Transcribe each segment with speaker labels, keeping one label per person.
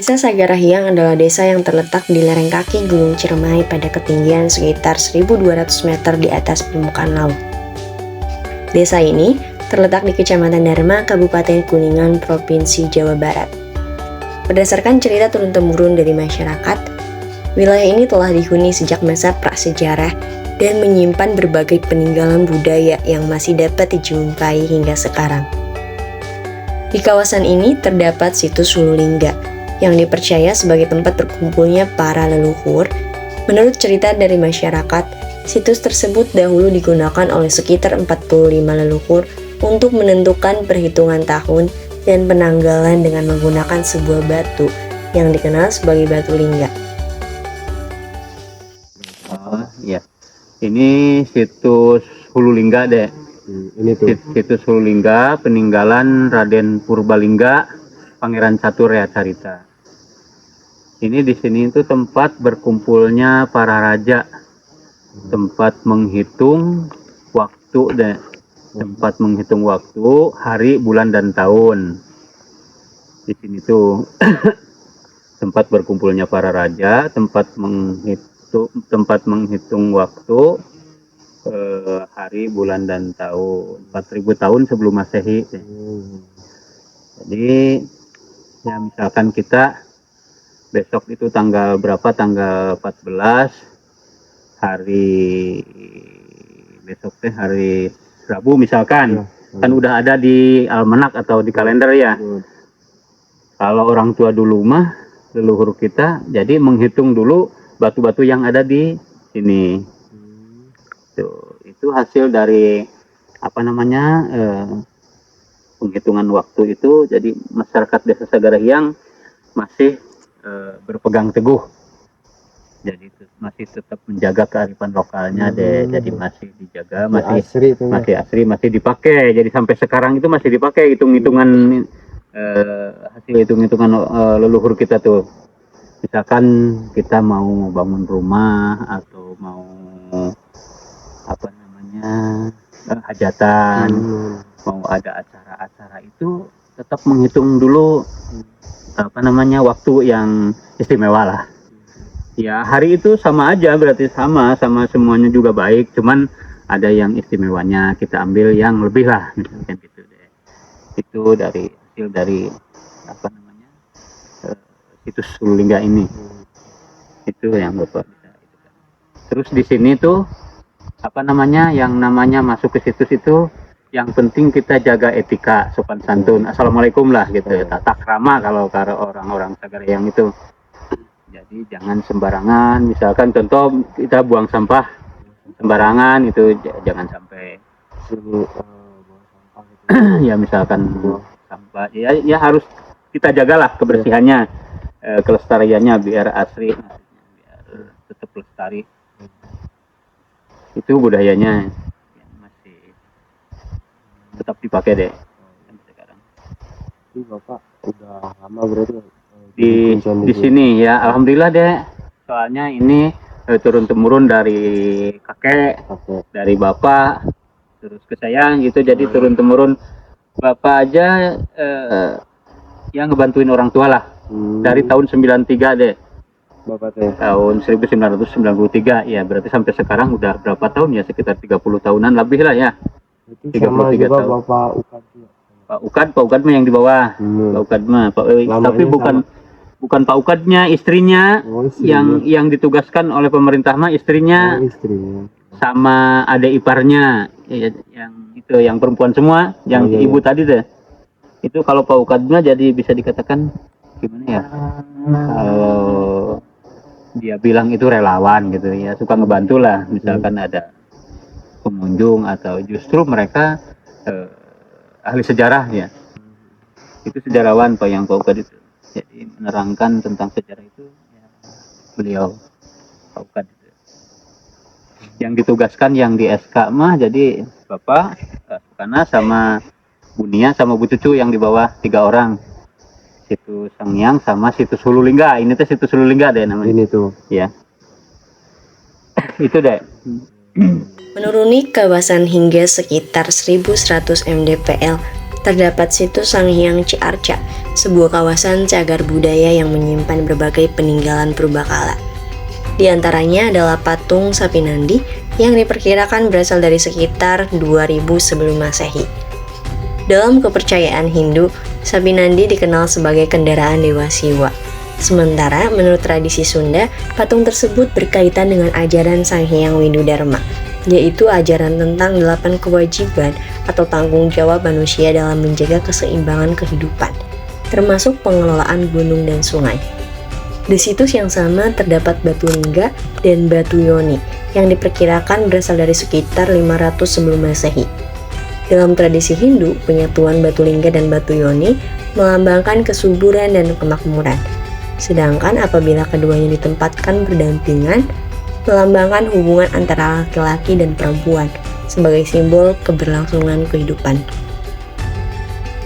Speaker 1: Desa Sagarahiang adalah desa yang terletak di lereng kaki Gunung Ciremai pada ketinggian sekitar 1.200 meter di atas permukaan laut. Desa ini terletak di Kecamatan Dharma, Kabupaten Kuningan, Provinsi Jawa Barat. Berdasarkan cerita turun-temurun dari masyarakat, wilayah ini telah dihuni sejak masa prasejarah dan menyimpan berbagai peninggalan budaya yang masih dapat dijumpai hingga sekarang. Di kawasan ini terdapat situs Hulu Lingga yang dipercaya sebagai tempat berkumpulnya para leluhur. Menurut cerita dari masyarakat, situs tersebut dahulu digunakan oleh sekitar 45 leluhur untuk menentukan perhitungan tahun dan penanggalan dengan menggunakan sebuah batu yang dikenal sebagai batu lingga.
Speaker 2: Oh iya, ini situs Hulu Lingga deh.
Speaker 3: Ini tuh.
Speaker 2: Situs Hulu Lingga, peninggalan Raden Purbalingga, Pangeran Catur ya Carita. Ini di sini itu tempat berkumpulnya para raja, tempat menghitung waktu deh, tempat menghitung waktu, hari, bulan dan tahun. Di sini tuh tempat berkumpulnya para raja, tempat menghitung waktu, hari, bulan dan tahun. 4.000 tahun sebelum Masehi. Jadi ya misalkan kita besok itu tanggal berapa, tanggal 14, hari besok teh hari Rabu misalkan, kan udah ada di almanak atau di kalender ya. Kalau orang tua dulu mah leluhur kita jadi menghitung dulu batu-batu yang ada di sini. Tuh, itu hasil dari apa namanya penghitungan waktu itu. Jadi masyarakat Desa Sagarahiang masih berpegang teguh, jadi masih tetap menjaga kearifan lokalnya deh. Jadi masih dijaga, masih asri, masih dipakai. Jadi sampai sekarang itu masih dipakai hitung-hitungan hasil hitung-hitungan leluhur kita tuh. Misalkan kita mau bangun rumah atau mau apa namanya hajatan, mau ada acara-acara itu tetap menghitung dulu apa namanya waktu yang istimewa lah. Ya hari itu sama aja, berarti sama semuanya juga baik, cuman ada yang istimewanya kita ambil yang lebih lah misalkan gitu deh. Itu dari hasil dari apa namanya situs Hulu Lingga ini. Itu yang Bapak bisa. Terus di sini tuh apa namanya yang namanya masuk ke situs itu, yang penting kita jaga etika, sopan santun, assalamualaikum lah gitu, tata krama kalau orang-orang Sagarahiang itu. Jadi jangan sembarangan, misalkan contoh kita buang sampah sembarangan itu jangan sampai ya misalkan sampah ya harus kita jagalah kebersihannya, kelestariannya biar asri, biar tetap lestari. Itu budayanya yang masih tetap dipakai deh sekarang.
Speaker 3: Ini Bapak udah lama berarti
Speaker 2: di sini ya, alhamdulillah deh. Soalnya ini turun temurun dari kakek, dari bapak, terus ke saya gitu. Jadi turun temurun bapak aja yang ngebantuin orang tua lah. Dari tahun 93 deh.
Speaker 3: Bapak teh.
Speaker 2: Tahun 1993 ya, berarti sampai sekarang udah berapa tahun ya, sekitar 30 tahunan lebih lah ya.
Speaker 3: Itu sama juga tahun. Bapak Ukad.
Speaker 2: Pak Ukad mah yang di bawah. Pak Ukad mah, tapi bukan Pak Ukadnya, istrinya, yang ditugaskan oleh pemerintah mah istrinya, sama adik iparnya, yang itu yang perempuan semua, yang ibu tadi deh. Itu kalau Pak Ukadnya jadi bisa dikatakan gimana ya? Kalau dia bilang itu relawan gitu ya, suka ngebantu lah, misalkan ada pengunjung atau justru mereka ahli sejarah ya. Itu sejarawan Pak yang Pak Ukad itu. Jadi menerangkan tentang sejarah itu ya, beliau Pak Ukad itu. Yang ditugaskan yang di SK mah jadi Bapak Sukana sama Bu Nia sama Bu Cucu yang di bawah 3 orang. Situs Sangyang sama situs Hulu Lingga. Ini tuh situs Hulu Lingga deh namanya.
Speaker 3: Ini tuh.
Speaker 2: Ya. Itu deh.
Speaker 1: Menuruni kawasan hingga sekitar 1.100 mdpl terdapat situs Sanghyang Ciarca, sebuah kawasan cagar budaya yang menyimpan berbagai peninggalan purbakala. Di antaranya adalah patung sapi Nandi yang diperkirakan berasal dari sekitar 2000 sebelum Masehi. Dalam kepercayaan Hindu, sapi Nandi dikenal sebagai kendaraan dewa Siwa. Sementara menurut tradisi Sunda, patung tersebut berkaitan dengan ajaran Sanghyang Widodharma, yaitu ajaran tentang 8 kewajiban atau tanggung jawab manusia dalam menjaga keseimbangan kehidupan, termasuk pengelolaan gunung dan sungai. Di situs yang sama terdapat batu lingga dan batu yoni yang diperkirakan berasal dari sekitar 500 sebelum Masehi. Dalam tradisi Hindu, penyatuan batu lingga dan batu yoni melambangkan kesuburan dan kemakmuran. Sedangkan apabila keduanya ditempatkan berdampingan, melambangkan hubungan antara laki-laki dan perempuan sebagai simbol keberlangsungan kehidupan.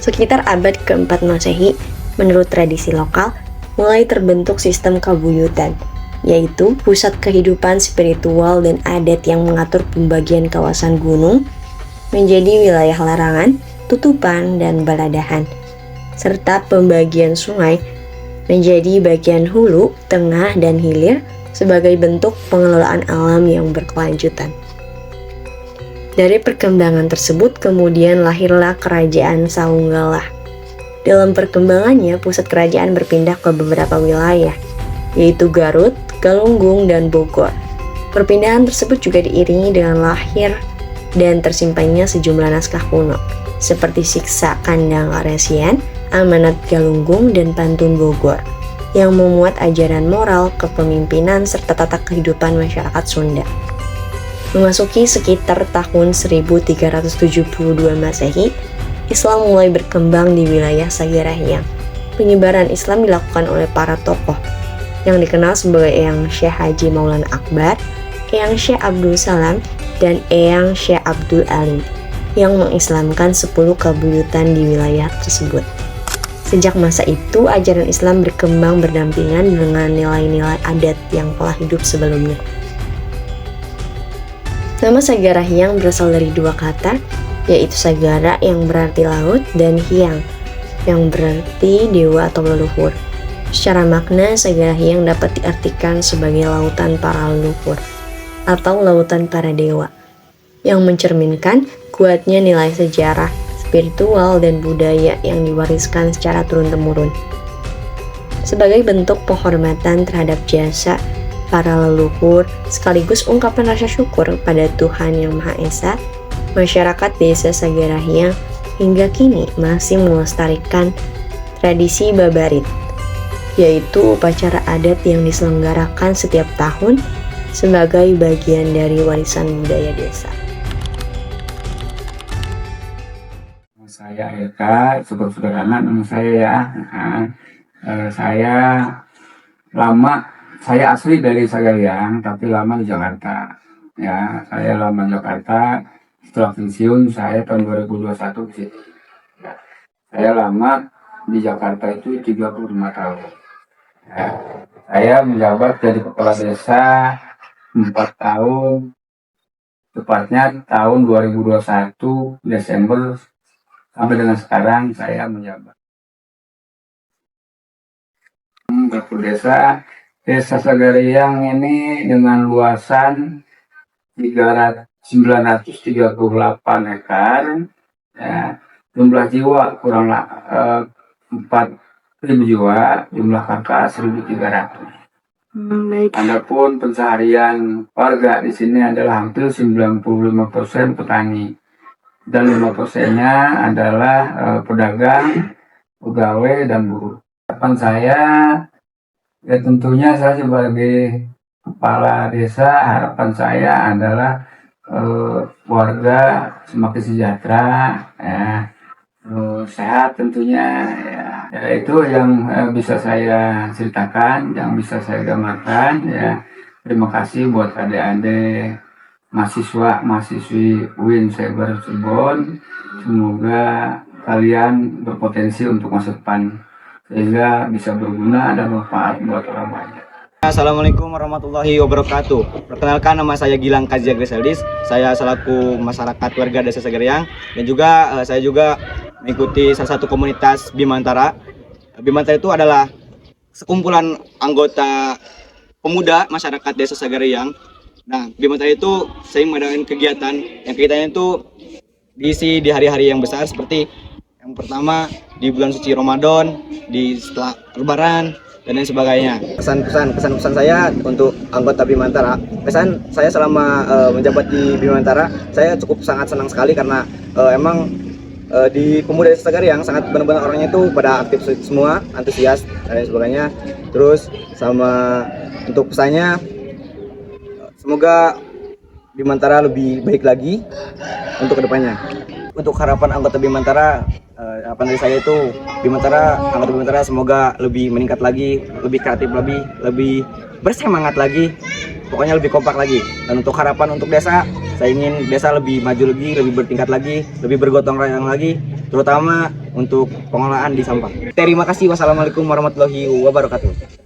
Speaker 1: Sekitar abad ke-4 Masehi, menurut tradisi lokal, mulai terbentuk sistem kabuyutan, yaitu pusat kehidupan spiritual dan adat yang mengatur pembagian kawasan gunung menjadi wilayah larangan, tutupan, dan baladahan, serta pembagian sungai menjadi bagian hulu, tengah, dan hilir sebagai bentuk pengelolaan alam yang berkelanjutan. Dari perkembangan tersebut kemudian lahirlah Kerajaan Saunggalah. Dalam perkembangannya, pusat kerajaan berpindah ke beberapa wilayah, yaitu Garut, Galunggung, dan Bogor. Perpindahan tersebut juga diiringi dengan lahir dan tersimpannya sejumlah naskah kuno, seperti Siksa Kandang Aresian, Amanat Galunggung, dan Pantun Bogor, yang memuat ajaran moral, kepemimpinan, serta tata kehidupan masyarakat Sunda. Memasuki sekitar tahun 1372 Masehi, Islam mulai berkembang di wilayah Sagarahyang. Penyebaran Islam dilakukan oleh para tokoh yang dikenal sebagai Eyang Syekh Haji Maulana Akbar, Eyang Syekh Abdul Salam, dan Eyang Syekh Abdul Alim yang mengislamkan 10 kabuyutan di wilayah tersebut. Sejak masa itu, ajaran Islam berkembang berdampingan dengan nilai-nilai adat yang telah hidup sebelumnya. Nama Sagarahyang berasal dari dua kata, yaitu Sagara yang berarti laut dan Hyang yang berarti dewa atau leluhur. Secara makna, Sagarahyang dapat diartikan sebagai lautan para leluhur atau lautan para dewa, yang mencerminkan kuatnya nilai sejarah, spiritual, dan budaya yang diwariskan secara turun-temurun. Sebagai bentuk penghormatan terhadap jasa para leluhur, sekaligus ungkapan rasa syukur pada Tuhan Yang Maha Esa, masyarakat desa Sagarahyang hingga kini masih melestarikan tradisi babarit, yaitu upacara adat yang diselenggarakan setiap tahun sebagai bagian dari warisan budaya desa.
Speaker 4: Saya Eka, super sederhana nama saya ya. Saya asli dari Sagarahyang, tapi lama di Jakarta. Ya, saya lama di Jakarta. Setelah pensiun saya tahun 2021 sih. Ya, saya lama di Jakarta itu 35 tahun. Ya, saya menjabat jadi kepala desa 4 tahun, tepatnya tahun 2021 Desember sampai dengan sekarang saya menjabat. Desa Sagarahyang ini dengan luasan 938 hektar, ya, jumlah jiwa kurang 4.000 jiwa, jumlah kakak 1.300. Adapun pencaharian warga di sini adalah hampir 95% petani dan 5%-nya adalah pedagang, pegawai, dan buruh. Harapan saya, ya tentunya saya sebagai kepala desa, harapan saya adalah warga semakin sejahtera, ya, sehat tentunya, ya itu yang bisa saya ceritakan, yang bisa saya gambarkan, ya. Terima kasih buat adik-adik mahasiswa-mahasiswi UIN Cyber Cirebon. Semoga kalian berpotensi untuk masa depan sehingga bisa berguna dan bermanfaat buat orang banyak.
Speaker 5: Assalamualaikum warahmatullahi wabarakatuh. Perkenalkan, nama saya Gilang Kazia Griseldis. Saya selaku masyarakat warga Desa Sagarahyang dan juga saya juga mengikuti salah satu komunitas Bimantara. Bimantara itu adalah sekumpulan anggota pemuda masyarakat Desa Sagariang. Nah, Bimantara itu sering mengadakan kegiatan yang kegiatannya itu diisi di hari-hari yang besar seperti yang pertama di bulan suci Ramadan, di setelah Lebaran dan lain sebagainya. Kesan-pesan saya untuk anggota Bimantara, kesan saya selama menjabat di Bimantara, saya cukup sangat senang sekali karena emang di pemuda Desa Sagariang sangat benar-benar orangnya itu pada aktif semua, antusias dan lain sebagainya. Terus sama untuk pesannya, semoga Bimantara lebih baik lagi untuk kedepannya. Untuk harapan anggota Bimantara, harapan dari saya itu anggota Bimantara semoga lebih meningkat lagi, lebih kreatif, lebih bersemangat lagi, pokoknya lebih kompak lagi. Dan untuk harapan untuk desa, saya ingin desa lebih maju lagi, lebih bertingkat lagi, lebih bergotong royong lagi, terutama untuk pengolahan di sampah. Terima kasih. Wassalamualaikum warahmatullahi wabarakatuh.